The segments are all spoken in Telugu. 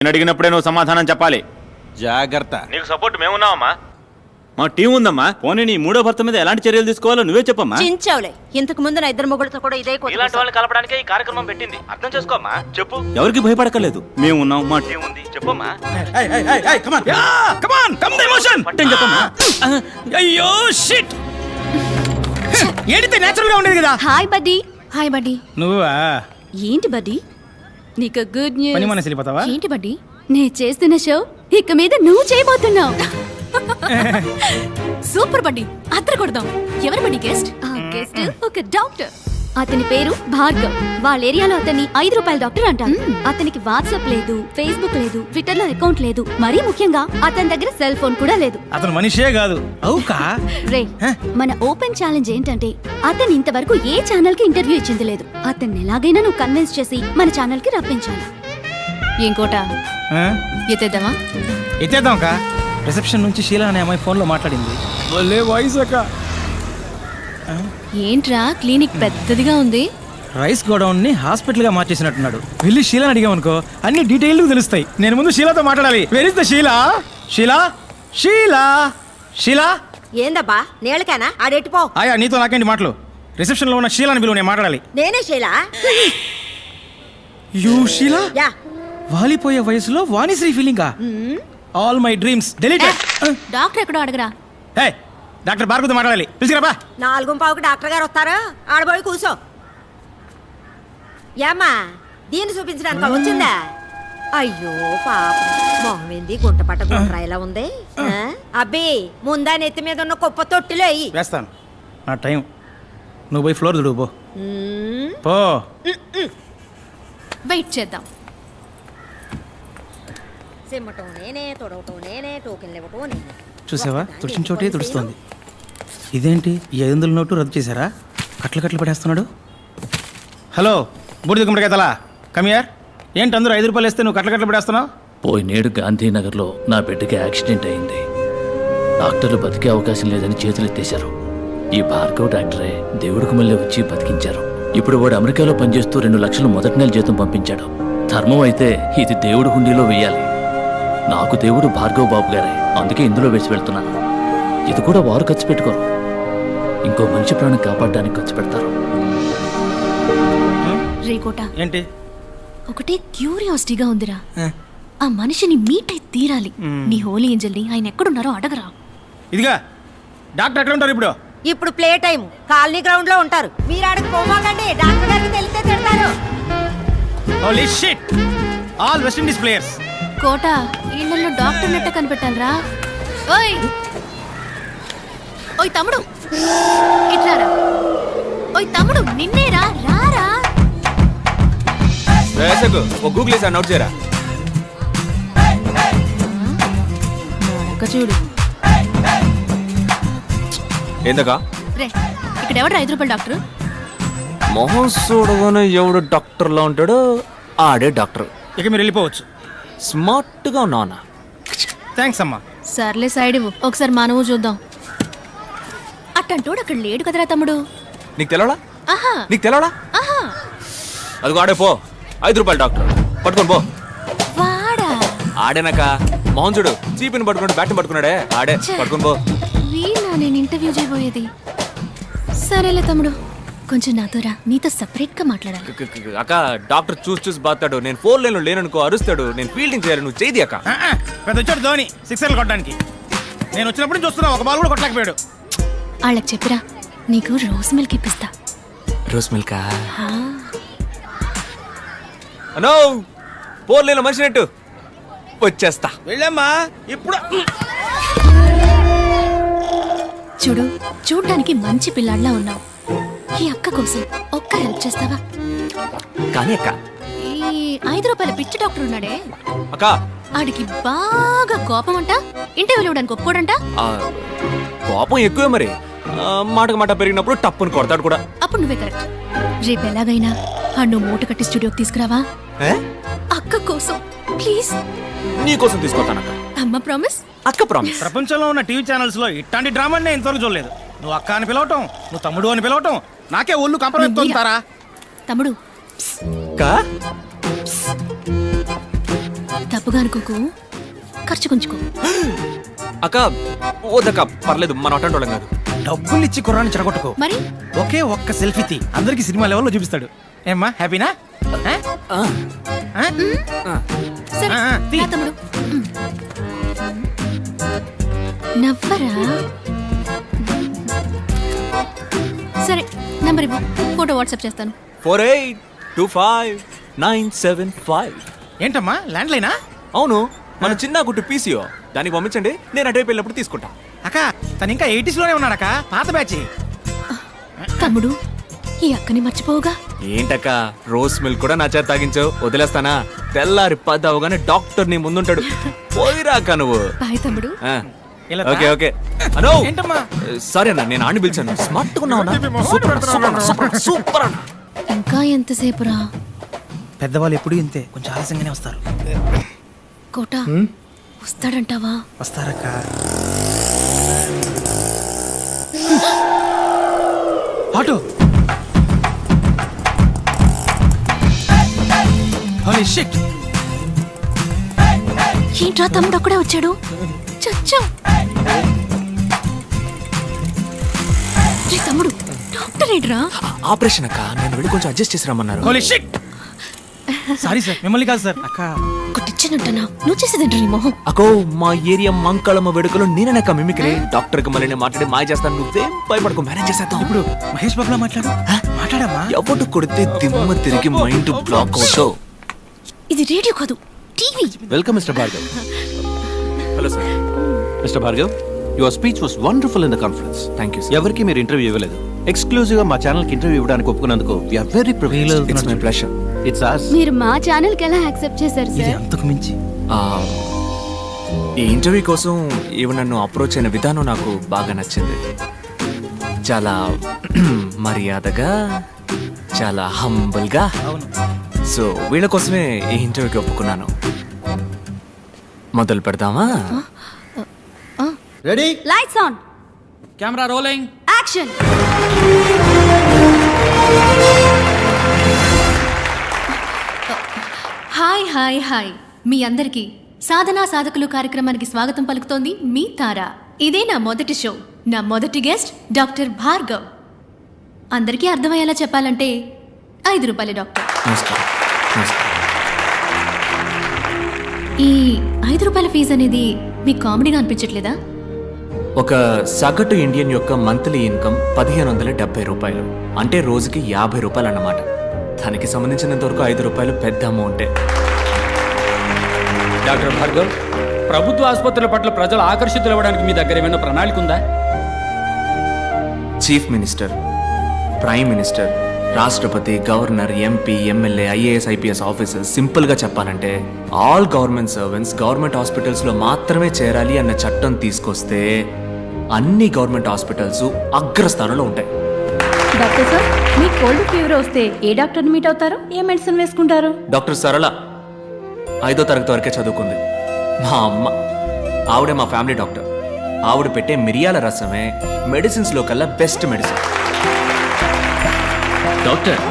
నేను అడిగినప్పుడే నువ్వు సమాధానం చెప్పాలి. జాగ్రత్త. నీకు సపోర్ట్ మేమున్నావమ్మా. మా టీం ఉందమ్మా. పోనీ నీ మూడో భర్త మీద ఎలాంటి చర్యలు తీసుకోవాలో నువ్వే చెప్పమ్మా. చించావులే. ఇంతకు ముందు నా ఇద్దరు మొగుడుతో కూడా ఇదే ఇలాంటి వాళ్ళని కలపడానికి ఈ కార్యక్రమం పెట్టింది. అర్థం చేసుకోమ్మా. చెప్పు. ఎవరికి భయపడకలేదు. మేము ఉన్నాం, మా టీం ఉంది. చెప్పమ్మా. చెప్పమ్మా. అయ్యో షిట్. ఏడితే నేచురల్ గా ఉండేది కదా. Hi buddy. Hi buddy. నువ్వా? ఏంటి బడ్డీ, నీకు గుడ్ న్యూస్. పని మనసు వెళ్ళిపోతావా? ఏంటి బడ్డీ, నేను చేస్తున్న షో ఇక మీద నువ్వు చేయబోతున్నావు. సూపర్ బడ్డీ, అద్దరు కొడదాం. ఎవరు బడ్డీ గెస్ట్? గెస్ట్ ఒక డాక్టర్. అతని పేరు భార్గవ్. వాళ్ళ ఏరియాలో అతన్ని ₹5 డాక్టర్ అంటారు. అతనికి వాట్సాప్ లేదు, ఫేస్బుక్ లేదు, ట్విట్టర్ లో అకౌంట్ లేదు. మరీ ముఖ్యంగా అతని దగ్గర సెల్ ఫోన్ కూడా లేదు. అతను మనిషే కాదు. అవుకా రే, మన ఓపెన్ ఛాలెంజ్ ఏంటంటే అతను ఇంతవరకు ఏ ఛానల్ కి ఇంటర్వ్యూ ఇచ్చింది లేదు. అతన్ని ఎలాగైనా నువ్వు కన్విన్స్ చేసి మన ఛానల్ కి రప్పించాలి. ఇంకోట ఎత్తేద్దామా? ఎత్తేద్దాం కా. రిసెప్షన్ నుంచి షీలా అనే అమ్మాయి ఫోన్ లో మాట్లాడింది. వాయిస్ అక్క. ఏంట్రా క్లినిక్ పెద్దదిగా ఉంది. రైస్ గోడౌన్ ని హాస్పిటల్ గా మార్చేసినట్టున్నాడు. వెళ్ళి షీలాని అడిగామనుకో అన్ని డీటెయిల్ తెలుస్తాయి. నేను ముందు షీలాతో మాట్లాడాలి. Where is the Sheela? Sheela Sheela Sheela. ఏందబ్బా నేళ్ళకేనా ఆడెట్టిపో. ఆయా నీతో నాకేంటి మాటలు? రిసెప్షన్ లో ఉన్న షీలాని బిలువ, నేను మాట్లాడాలి. నేనే శైలా. యూ షీలా? యా. వాలిపోయే వయసులో వాణిశ్రీ ఫీలింగా? All my dreams deleted. Doctor ఎక్కడో అడగరా. హే, డాక్టర్ భార్గవతో మాట్లాడాలి. పిలిచిరాబా. 4:15కి డాక్టర్ గారు వస్తారు. ఆడబోయి కూర్చో. ఏమ్మా దీన్ని చూపించడానికి వచ్చిందా? అయ్యో పాప, మొహం ఏంది గుంట పట్ట గుండ్రాయిలా ఉంది. అబ్బి ముందా నెత్తి మీద ఉన్న కుప్ప తొట్టిలో అయ్యి వేస్తాను. నా టైం. నువ్వు పోయి ఫ్లోర్ దుడువు పో. వెయిట్ చేద్దాం. సిమ్మటం నేనే, తొడవటం నేనే, టోకెన్లు ఇవ్వటం నేనే. చూసావా, తుడిచిన చోటే తుడుస్తోంది. ఇదేంటి, ఈ 500 నోటు రద్దు చేశారా? కట్లు కట్లు పడేస్తున్నాడు. హలో బూడిద గుమ్మడికాయ తలా, కమియర్. ఏంటి అందరూ ₹5 వేస్తే నువ్వు కట్లు కట్లు పడేస్తున్నావు? పోయినేడు గాంధీనగర్లో నా బిడ్డకి యాక్సిడెంట్ అయింది. డాక్టర్లు బతికే అవకాశం లేదని చేతులెత్తేశారు. ఈ భార్గవ్ డాక్టరే దేవుడికి మళ్ళీ వచ్చి బతికించారు. ఇప్పుడు వాడు అమెరికాలో పనిచేస్తూ 2 లక్షలు మొదటి నెల జీతం పంపించాడు. ధర్మం అయితే ఇది దేవుడి హుండీలో వేయాలి. నాకు దేవుడు భార్గవ్ బాబు గారే, అందుకే ఇందులో వేసి వెళ్తున్నాను. ఇది కూడా వారు ఖర్చు పెట్టుకోరు, ఇంకో మంచి ప్రాణం కాపాడడానికి ఖర్చు పెడతారు. రేకోట, ఏంటి? ఒకటే క్యూరియాసిటీగా ఉందిరా. ఆ మనిషిని మీట్ అయి తీరాలి. నీ హోలీ ఏంజల్ ని ఆయన ఎక్కడున్నారో అడగరా. ఇదిగా డాక్టర్ ఎక్కడ ఉంటారు ఇప్పుడు? ఇప్పుడు ప్లే టైం కాలనీ గ్రౌండ్ లో ఉంటారు. మీరు ఆడకు పోవాలండి, డాక్టర్ గారికి తెలిస్తే తిడతారు. Holy shit, all West Indies players. కోట, ఇళ్లలో డాక్టర్ నెట్ట కనిపెట్టాలరా. ఓయ్ ఓయ్ తమ్ముడు, ఇట్లారా. ఓయ్ తమ్ముడు, నిన్నేరా, రారా. గూగుల్ చేసి నోట్ చేయరా. చూడు ఏందకా రే, ఇక్కడ ఎవడు ₹5 డాక్టర్? మొహం చూడగానే ఎవడు డాక్టర్ లా ఉంటాడో ఆడే డాక్టర్. ఇక మీరు వెళ్ళిపోవచ్చు. స్మార్ట్ గా ఉన్నావునా? థ్యాంక్స్ అమ్మా. సర్లే సైడ్ ఇవ్వు, ఒకసారి మానవు చూద్దాం. అట్టంటోడు అక్కడ లేడు కదరా తమ్ముడు. నీకు తెలవడా? ఆహా, నీకు తెలవడా? ఆహా. అదిగో ఆడే పో. ₹5 డాక్టర్ పట్టుకొని పో. వాడా? ఆడేనాక మొహం చూడు, చీపిని పట్టుకున్నాడు, బ్యాట్ని పట్టుకున్నాడే, ఆడే పట్టుకొని పో. వీళ్ళ నేను ఇంటర్వ్యూ చేయబోయేది. సరేలే తమ్ముడు, కొంచెం నాతో రా, నీతో సపరేట్ గా మాట్లాడాలి. అక్క, డాక్టర్ చూసి బాతాడు. నేను 4 లైన్లో లేననుకో అరుస్తాడు. నేను ఫీల్డింగ్ చేయాలి, నువ్వు చేయి అక్క. పెద్ద వచ్చాడు ధోని 6 కొట్టడానికి. నేను వచ్చినప్పుడు చూస్తున్నా, ఒక బాల్ కూడా కొట్టలేకపోయాడు. వాళ్ళకి చెప్పిరా, నీకు రోజ్ మిల్క్ ఇప్పిస్తా. రోజ్ మిల్కా? అనో 4 లైన్లో మనిషి నెట్టు వచ్చేస్తా. వెళ్ళమ్మా ఇప్పుడు. చూడు, చూడ్డానికి మంచి పిల్లాడిలా ఉన్నావు. ఈ అక్క కోసం ఒక్క హెల్ప్ చేస్తావా? కానీ అక్క, ఈ ₹5 పిచ్చి డాక్టర్ ఉన్నాడే, అక్క ఆడికి బాగా కోపం అంట. ఇంటర్వ్యూలు ఇవ్వడానికి ఒప్పుకోడంట. కోపం ఎక్కువే మరి. మాటకు మాట పెరిగినప్పుడు టప్పుని కొడతాడు కూడా. అప్పుడు నువ్వే కరెక్ట్. రేపు ఎలాగైనా నువ్వు మూట కట్టి స్టూడియోకి తీసుకురావా? అక్క కోసం ప్లీజ్. నీ కోసం తీసుకొస్తాను అక్క. అమ్మ ప్రామిస్. అక్క ప్రామిస్. ప్రపంచంలో ఉన్న టీవీ ఛానల్స్ లో ఇట్లాంటి డ్రామా నేను ఇంతవరకు చూడలేదు. నువ్వు అక్క అని పిలవటం, నువ్వు తమ్ముడు అని పిలవటం, నాకే ఒళ్ళు కంపరెత్తారా తమ్ముడు. తప్పుగా అనుకోకు, ఖర్చు కొంచుకో. అక్క ఓదక్క పర్లేదు మన అటెండ్ వాళ్ళం కాదు. డబ్బులు ఇచ్చి కుర్రాన్ని చెడగొట్టుకో. మరి ఒకే ఒక్క సెల్ఫీ తీ, అందరికి సినిమా లెవెల్లో చూపిస్తాడు. ఏమ్మా హ్యాపీనా? సరే తీ. రా తమ్ముడు. నవ్వరా? సరే నంబర్ ఇవ్వు, ఫోటో వాట్సాప్ చేస్తాను. 48259755. ఏంటమ్మా ల్యాండ్ లైనా? అవును, మన చిన్న గుట్టు పీసీఓ. దానికి పంపించండి, నేను అటువైపు వెళ్ళినప్పుడు తీసుకుంటా. అక్క తను ఇంకా 80s లోనే ఉన్నాడక్క, పాత బ్యాచ్. తమ్ముడు, ఈ అక్కని మర్చిపోవుగా. ఏంటక్క రోస్ మిల్క్ కూడా నా చేత తాగించావు, వదిలేస్తానా? తెల్లారి 10 అవగానే డాక్టర్ నీ ముందుంటాడు. పోయిరాక నువ్వు. బాయ్ తమ్ముడు. ఆ, ఇలా ఓకే ఓకే. అనో ఏంటమ్మా? సారీ అన్న, నేను ఆడిని పిలిచాను. స్మార్ట్ ఉన్నావు సూపర్ అన్న. ఇంకా ఎంతసేపురా? పెద్దవాళ్ళు ఎప్పుడు ఇంతే, కొంచెం ఆలస్యంగానే వస్తారు. కోట వస్తాడంటావా? వస్తారక్క. ఆటో. Holy shit. ఏంట్రా తమ్ముడు అక్కడే వచ్చాడు? చచ్చా. తమ్ముడు డాక్టర్ ఏంట్రా? ఆపరేషన్ అక్క, నేను వెళ్ళి కొంచెం అడ్జస్ట్ చేసి రమ్మన్నారు. Holy shit. సారీ సార్, మిమ్మల్ని కాదు సార్. అక్క కొట్టిచ్చానంటనా? నువ్వు చేసేదేంట్రా నీ మొహం? అకో మా ఏరియా మంకళమ్మ వేడుకలో నేననక్క మిమిక్రీ. డాక్టర్ కి మళ్ళీ నేను మాట్లాడి మాయ చేస్తాను, నువ్వేం భయపడకు, మేనేజ్ చేసేద్దాం. ఇప్పుడు మహేష్ బాబులా మాట్లాడమ్మా. ఎవడు కొడితే దిమ్మ తిరిగి మైండ్ బ్లాక్ అవుతావు. ఇది రేడియో కాదు, TV. Welcome, Mr. Bhargav. Hello sir. Mr. Bhargav, your speech was wonderful in the conference. Thank you. ఎవరికి మీరు ఇంటర్వ్యూ ఇవ్వలేదు. ఎక్స్క్లూజివ్ గా మా ఛానల్ కి ఇంటర్వ్యూ ఇవ్వడానికి ఒప్పుకున్నందుకు we are very privileged. It's my pleasure. It's us. మీరు మా ఛానల్ కి ఎలా యాక్సెప్ట్ చేశారు ఇది సార్? అంతకు మించి. ఈ ఇంటర్వ్యూ కోసం ఈమె నన్ను అప్రోచ్ అయిన విధానం నాకు బాగా నచ్చింది. చాలా మర్యాదగా, చాలా హంబుల్గా. అవును. సో వీళ్ళ కోసమే ఈ ఇంటర్వ్యూకి ఒప్పుకున్నాను. మొదలు పెడదామా? Lights on, camera rolling, action. Hi hi hi, మీ అందరికీ సాధనా సాధకులు కార్యక్రమానికి స్వాగతం పలుకుతోంది మీ తార. ఇదే నా మొదటి షో. నా మొదటి గెస్ట్ డాక్టర్ భార్గవ్. అందరికీ అర్థమయ్యేలా చెప్పాలంటే 5 రూపాయల డాక్టర్. నమస్కారం. నమస్కారం. ఈ 5 రూపాయల ఫీజు అనేది మీకు కామెడీగా అనిపించట్లేదా? ఒక సగటు ఇండియన్ యొక్క మంత్లీ ఇన్కమ్ 1570 రూపాయలు, అంటే రోజుకి 50 రూపాయలు అన్నమాట. దానికి సంబంధించినంత వరకు 5 రూపాయలు పెద్ద అమౌంటే. డాక్టర్ భార్గవ్, ప్రభుత్వ ఆసుపత్రుల పట్ల ప్రజలు ఆకర్షితులు అవ్వడానికి మీ దగ్గర ఏమైనా ప్రణాళిక ఉందా? చీఫ్ మినిస్టర్, ప్రైమ్ మినిస్టర్, రాష్ట్రపతి, governor, MP, MLA, IAS, IPS officers, సింపుల్గా చెప్పాలంటే ఆల్ గవర్నమెంట్ సర్వెంట్స్ గవర్నమెంట్ హాస్పిటల్స్లో మాత్రమే చేరాలి అన్న చట్టం తీసుకొస్తే అన్ని గవర్నమెంట్ హాస్పిటల్స్ అగ్రస్థానంలో ఉంటాయి. డాక్టర్ సార్, మీ కోల్డ్ ఫీవర్ వస్తే ఏ డాక్టర్ని మీట్ అవుతారు? ఏ మెడిసిన్ వేసుకుంటారు? డాక్టర్ సరళ 5వ తరగతి వరకే చదువుకుంది. మా అమ్మ, ఆవిడే మా ఫ్యామిలీ డాక్టర్. ఆవిడ పెట్టే మిరియాల రసమే మెడిసిన్స్లో కల్లా బెస్ట్ మెడిసిన్. డాక్టర్,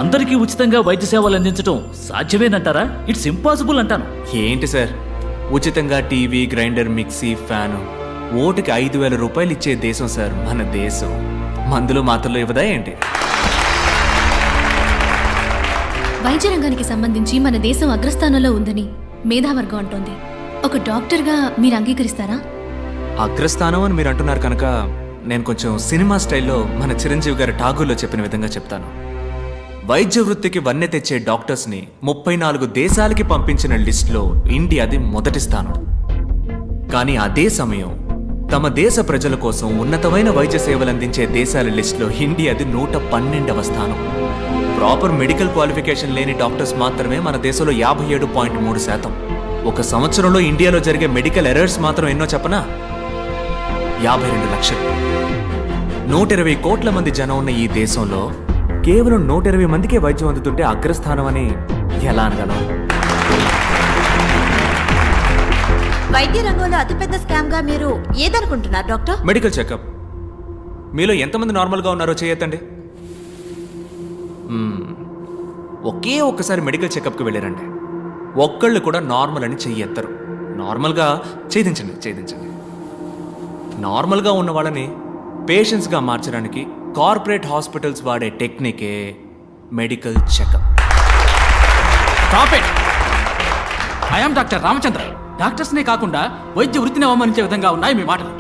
అందరికీ ఉచితంగా వైద్య సేవలు అందించడం సాధ్యమేనంటారా? ఇట్స్ ఇంపాసిబుల్ అంటాను. ఏంటి సార్, ఉచితంగా టీవీ, గ్రైండర్, మిక్సీ, ఫ్యాను ఓటుకి 5,000 రూపాయలు ఇచ్చే దేశం సార్ మన దేశం. మందులు మాత్రలు ఇవ్వదా ఏంటి? వైద్య రంగానికి సంబంధించి మన దేశం అగ్రస్థానంలో ఉందని మేధావర్గం అంటోంది. ఒక డాక్టర్గా మీరు అంగీకరిస్తారా? అగ్రస్థానం అని మీరు అంటున్నారు కనుక నేను కొంచెం సినిమా స్టైల్లో మన చిరంజీవి గారి ఠాగూర్లో చెప్పిన విధంగా చెప్తాను. వైద్య వృత్తికి వన్నె తెచ్చే డాక్టర్స్ని 34 దేశాలకి పంపించిన లిస్టులో ఇండియాది మొదటి స్థానం. కానీ అదే సమయం తమ దేశ ప్రజల కోసం ఉన్నతమైన వైద్య సేవలు అందించే దేశాల లిస్టులో ఇండియాది 112వ స్థానం. ప్రాపర్ మెడికల్ క్వాలిఫికేషన్ లేని డాక్టర్స్ మాత్రమే మన దేశంలో 57.3%. ఒక సంవత్సరంలో ఇండియాలో జరిగే మెడికల్ ఎర్రర్స్ మాత్రం ఎన్నో చెప్పనా? 52 లక్షలు. 120 కోట్ల మంది జనం ఉన్న ఈ దేశంలో కేవలం 120 మందికే వైద్యం అందుతుంటే అగ్రస్థానం అని ఎలా అనగలం? వైద్య రంగంలో అతిపెద్ద స్కామ్ గా మీరు ఏదనుకుంటున్నారు డాక్టర్? Medical checkup. మీలో ఎంతమంది నార్మల్గా ఉన్నారో చేయొద్దండి. ఒకే ఒక్కసారి మెడికల్ చెకప్కి వెళ్ళారండి, ఒక్కళ్ళు కూడా నార్మల్ అని చెయ్యి ఎత్తరు. నార్మల్గా ఛేదించండి. నార్మల్గా ఉన్న వాళ్ళని పేషెంట్స్గా మార్చడానికి కార్పొరేట్ హాస్పిటల్స్ వాడే టెక్నికే medical checkup. I'm doctor Ramachandra. డాక్టర్స్నే కాకుండా వైద్య వృత్తిని అవమానించే విధంగా ఉన్నాయి మీ మాటలు.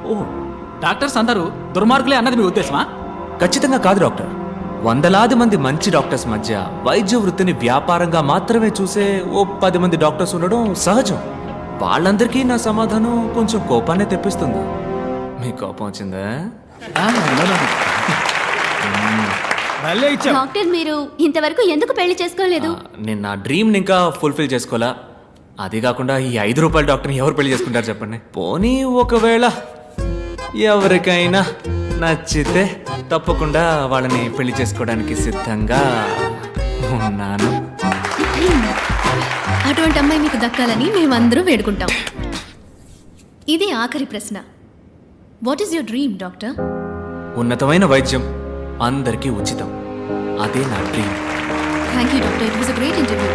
ఓ డాక్టర్స్ అందరూ దుర్మార్గులే అన్నది మీ ఉద్దేశమా? ఖచ్చితంగా కాదు డాక్టర్. వందలాది మంది మంచి డాక్టర్స్ మధ్య వైద్య వృత్తిని వ్యాపారంగా మాత్రమే చూసే ఓ 10 మంది డాక్టర్స్ ఉండడం సహజం. వాళ్ళందరికీ నా సమాధానం కొంచెం కోపాన్ని తెప్పిస్తుంది. మీ కోపం వచ్చిందా? భలే ఇచ్చావు. డాక్టర్ మీరు ఇంతవరకు ఎందుకు పెళ్లి చేసుకోలేదు? నేను నా డ్రీమ్ని ఇంకా ఫుల్ఫిల్ చేసుకోవాలా. అది కాకుండా ఈ 5 రూపాయల డాక్టర్ని ఎవరు పెళ్లి చేసుకుంటారు చెప్పండి. పోనీ ఒకవేళ ఎవరికైనా నచ్చితే తప్పకుండా వాళ్ళని పెళ్లి చేసుకోవడానికి సిద్ధంగా ఉన్నాను. అటువంటి అమ్మాయి మీకు దక్కాలని మేమందరూ వేడుకుంటాం. ఇది ఆఖరి ప్రశ్న. What is your dream doctor? ఉన్నతమైన వైద్యం అందరికీ ఉచితం. అదే నా dream. Thank you doctor. It was a great interview.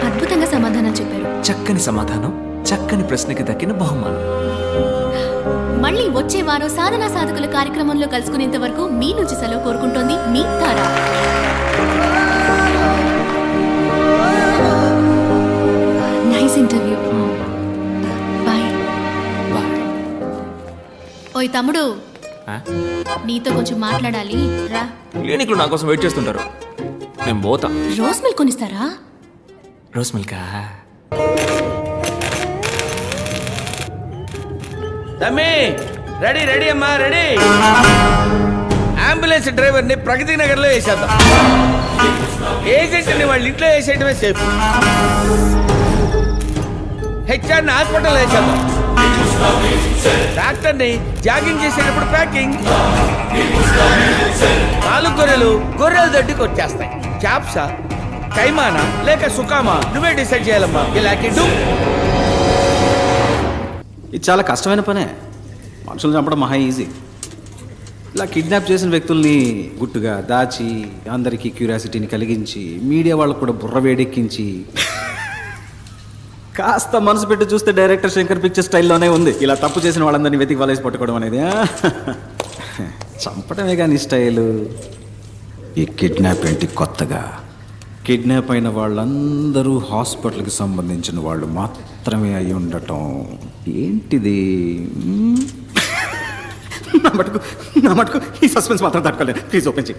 అద్భుతంగా సమాధానం చెప్పారు. చక్కని సమాధానం, చక్కని ప్రశ్నకి దక్కిన బహుమానం. మళ్ళీ వచ్చే వారం సాధనా సాధకుల కార్యక్రమంలో కలుసుకునేంత వరకు మీ నుంచి సెలవు కోరుకుంటోంది మీ తారా. Nice interview. బాయ్. ఓయ్ తమ్ముడు, నీతో కొంచెం మాట్లాడాలి రా. క్లినిక్లో నా కోసం వెయిట్ చేస్తుంటారు. నేను పోతా. రోజ్ మిల్క్ కొనిస్తారా? రోజ్ మిల్కా? తమ్మి రెడీ అమ్మా, రెడీ. అంబులెన్స్ డ్రైవర్ని ప్రగతి నగర్లో వేసేద్దాం. ఏజెంట్ని వాళ్ళ ఇంట్లో వేసేయటమే సేఫ్. హెచ్ఆర్ని హాస్పిటల్ వేసేద్దాం. డాక్టర్ని జాగింగ్ చేసేటప్పుడు ప్యాకింగ్. 4 గొర్రెల దొడ్డికి వచ్చేస్తాయి. చాప్సా, కైమానా లేక సుకామా నువ్వే డిసైడ్ చేయాలమ్మా. ఇలాంటి ఇది చాలా కష్టమైన పనే. మనుషులు చంపడం మహా ఈజీ. ఇలా కిడ్నాప్ చేసిన వ్యక్తుల్ని గుట్టుగా దాచి అందరికీ క్యూరియాసిటీని కలిగించి మీడియా వాళ్ళకు కూడా బుర్ర వేడెక్కించి కాస్త మనసు పెట్టి చూస్తే డైరెక్టర్ శంకర్ పిక్చర్ స్టైల్లోనే ఉంది. ఇలా తప్పు చేసిన వాళ్ళందరినీ వెతికి వలేసి పట్టుకోవడం అనేది. చంపడమే కానీ స్టైలు. ఈ కిడ్నాప్ ఏంటి కొత్తగా? కిడ్నాప్ అయిన వాళ్ళందరూ హాస్పిటల్కి సంబంధించిన వాళ్ళు మాత్రమే అయి ఉండటం ఏంటిది? నా మటుకు ఈ సస్పెన్స్ మాత్రం తట్టుకోలేదు. ప్లీజ్ ఓపెన్ చేయి.